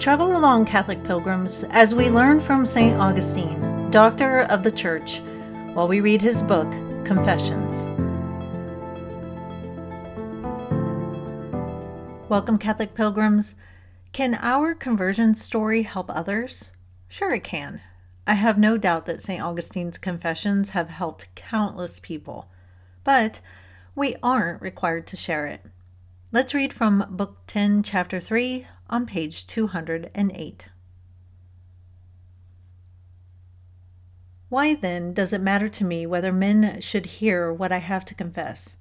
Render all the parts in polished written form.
Travel along, Catholic pilgrims, as we learn from St. Augustine, Doctor of the Church, while we read his book, Confessions. Welcome, Catholic pilgrims. Can our conversion story help others? Sure it can. I have no doubt that St. Augustine's Confessions have helped countless people, but we aren't required to share it. Let's read from Book 10, Chapter 3, on page 208. Why, then, does it matter to me whether men should hear what I have to confess,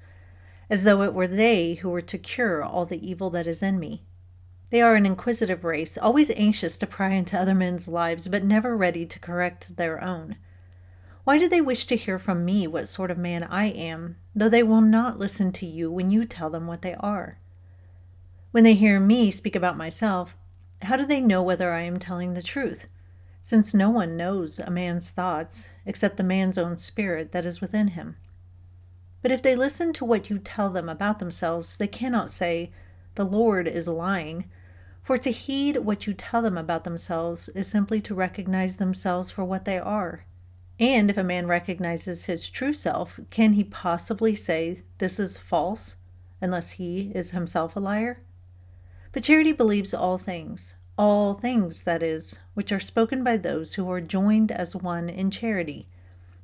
as though it were they who were to cure all the evil that is in me? They are an inquisitive race, always anxious to pry into other men's lives, but never ready to correct their own. Why do they wish to hear from me what sort of man I am, though they will not listen to you when you tell them what they are? When they hear me speak about myself, how do they know whether I am telling the truth, since no one knows a man's thoughts except the man's own spirit that is within him? But if they listen to what you tell them about themselves, they cannot say, "The Lord is lying," for to heed what you tell them about themselves is simply to recognize themselves for what they are. And if a man recognizes his true self, can he possibly say this is false, unless he is himself a liar? But charity believes all things, that is, which are spoken by those who are joined as one in charity.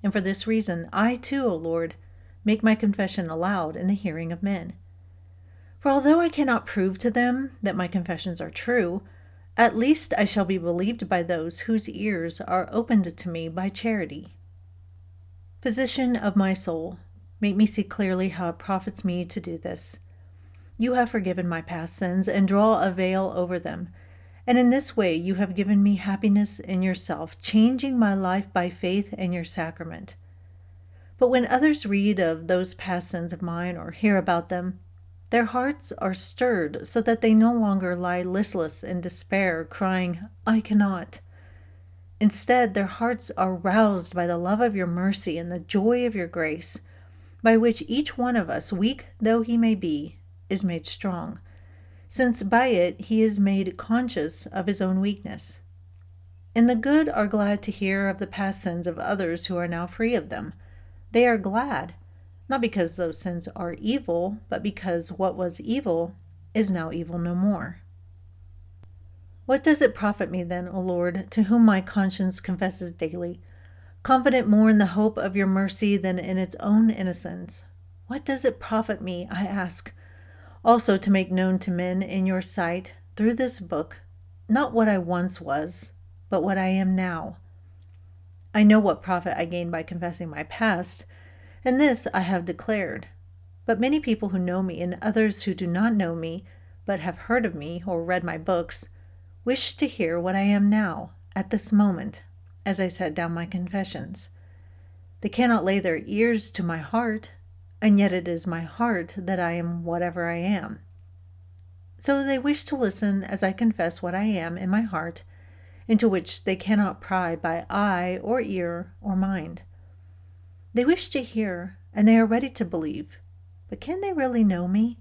And for this reason, I too, O Lord, make my confession aloud in the hearing of men. For although I cannot prove to them that my confessions are true, at least I shall be believed by those whose ears are opened to me by charity. Physician of my soul, make me see clearly how it profits me to do this. You have forgiven my past sins and draw a veil over them, and in this way you have given me happiness in yourself, changing my life by faith in your sacrament. But when others read of those past sins of mine or hear about them, their hearts are stirred so that they no longer lie listless in despair, crying, "I cannot." Instead, their hearts are roused by the love of your mercy and the joy of your grace, by which each one of us, weak though he may be, is made strong, since by it he is made conscious of his own weakness. And the good are glad to hear of the past sins of others who are now free of them. They are glad, not because those sins are evil, but because what was evil is now evil no more. What does it profit me then, O Lord, to whom my conscience confesses daily, confident more in the hope of your mercy than in its own innocence? What does it profit me, I ask, also to make known to men in your sight, through this book, not what I once was, but what I am now? I know what profit I gain by confessing my past, and this I have declared. But many people who know me and others who do not know me, but have heard of me or read my books, wish to hear what I am now, at this moment, as I set down my confessions. They cannot lay their ears to my heart, and yet it is my heart that I am whatever I am. So they wish to listen as I confess what I am in my heart, into which they cannot pry by eye or ear or mind. They wish to hear, and they are ready to believe, but can they really know me?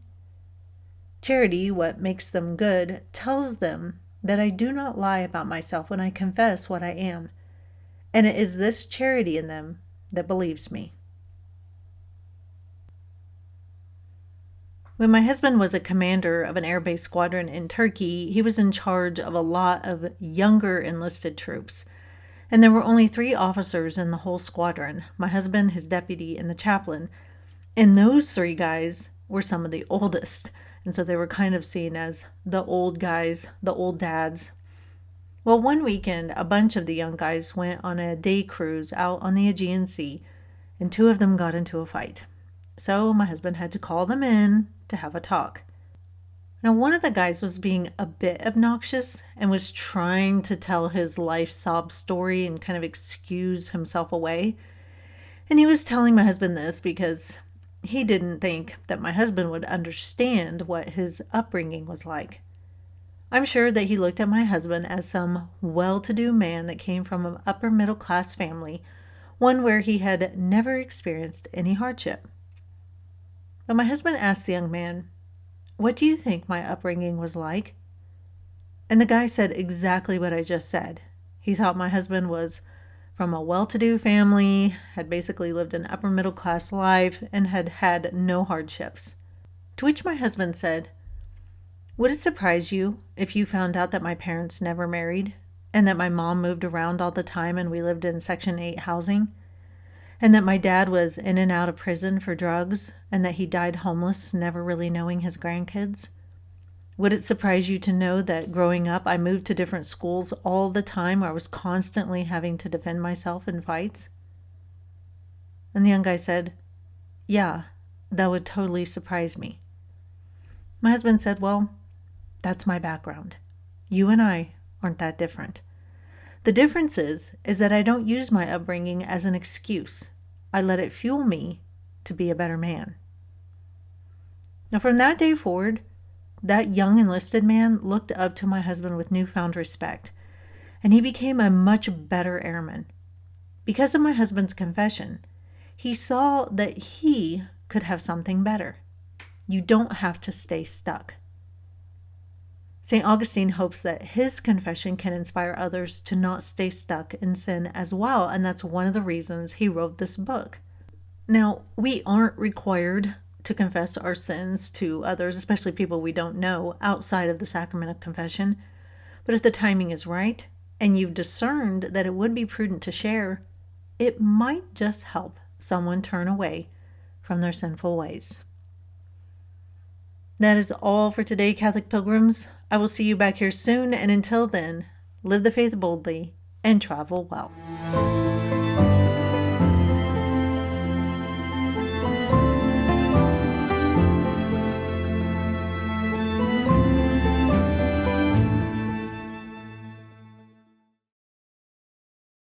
Charity, what makes them good, tells them that I do not lie about myself when I confess what I am, and it is this charity in them that believes me. When my husband was a commander of an air-based squadron in Turkey, he was in charge of a lot of younger enlisted troops. And there were only 3 officers in the whole squadron, my husband, his deputy, and the chaplain. And those 3 guys were some of the oldest. And so they were kind of seen as the old guys, the old dads. Well, one weekend, a bunch of the young guys went on a day cruise out on the Aegean Sea, and 2 of them got into a fight. So my husband had to call them in to have a talk. Now, one of the guys was being a bit obnoxious and was trying to tell his life sob story and kind of excuse himself away. And he was telling my husband this because he didn't think that my husband would understand what his upbringing was like. I'm sure that he looked at my husband as some well-to-do man that came from an upper middle-class family, one where he had never experienced any hardship. But my husband asked the young man, "What do you think my upbringing was like?" And the guy said exactly what I just said. He thought my husband was from a well-to-do family, had basically lived an upper middle class life, and had had no hardships. To which my husband said, "Would it surprise you if you found out that my parents never married, and that my mom moved around all the time and we lived in Section 8 housing, and that my dad was in and out of prison for drugs, and that he died homeless, never really knowing his grandkids? Would it surprise you to know that growing up I moved to different schools all the time where I was constantly having to defend myself in fights?" And the young guy said, "Yeah, that would totally surprise me." My husband said, "Well, that's my background. You and I aren't that different. The difference is that I don't use my upbringing as an excuse. I let it fuel me to be a better man." Now, from that day forward, that young enlisted man looked up to my husband with newfound respect, and he became a much better airman. Because of my husband's confession, he saw that he could have something better. You don't have to stay stuck. St. Augustine hopes that his confession can inspire others to not stay stuck in sin as well, and that's one of the reasons he wrote this book. Now, we aren't required to confess our sins to others, especially people we don't know, outside of the sacrament of confession. But if the timing is right, and you've discerned that it would be prudent to share, it might just help someone turn away from their sinful ways. That is all for today, Catholic Pilgrims. I will see you back here soon, and until then, live the faith boldly and travel well.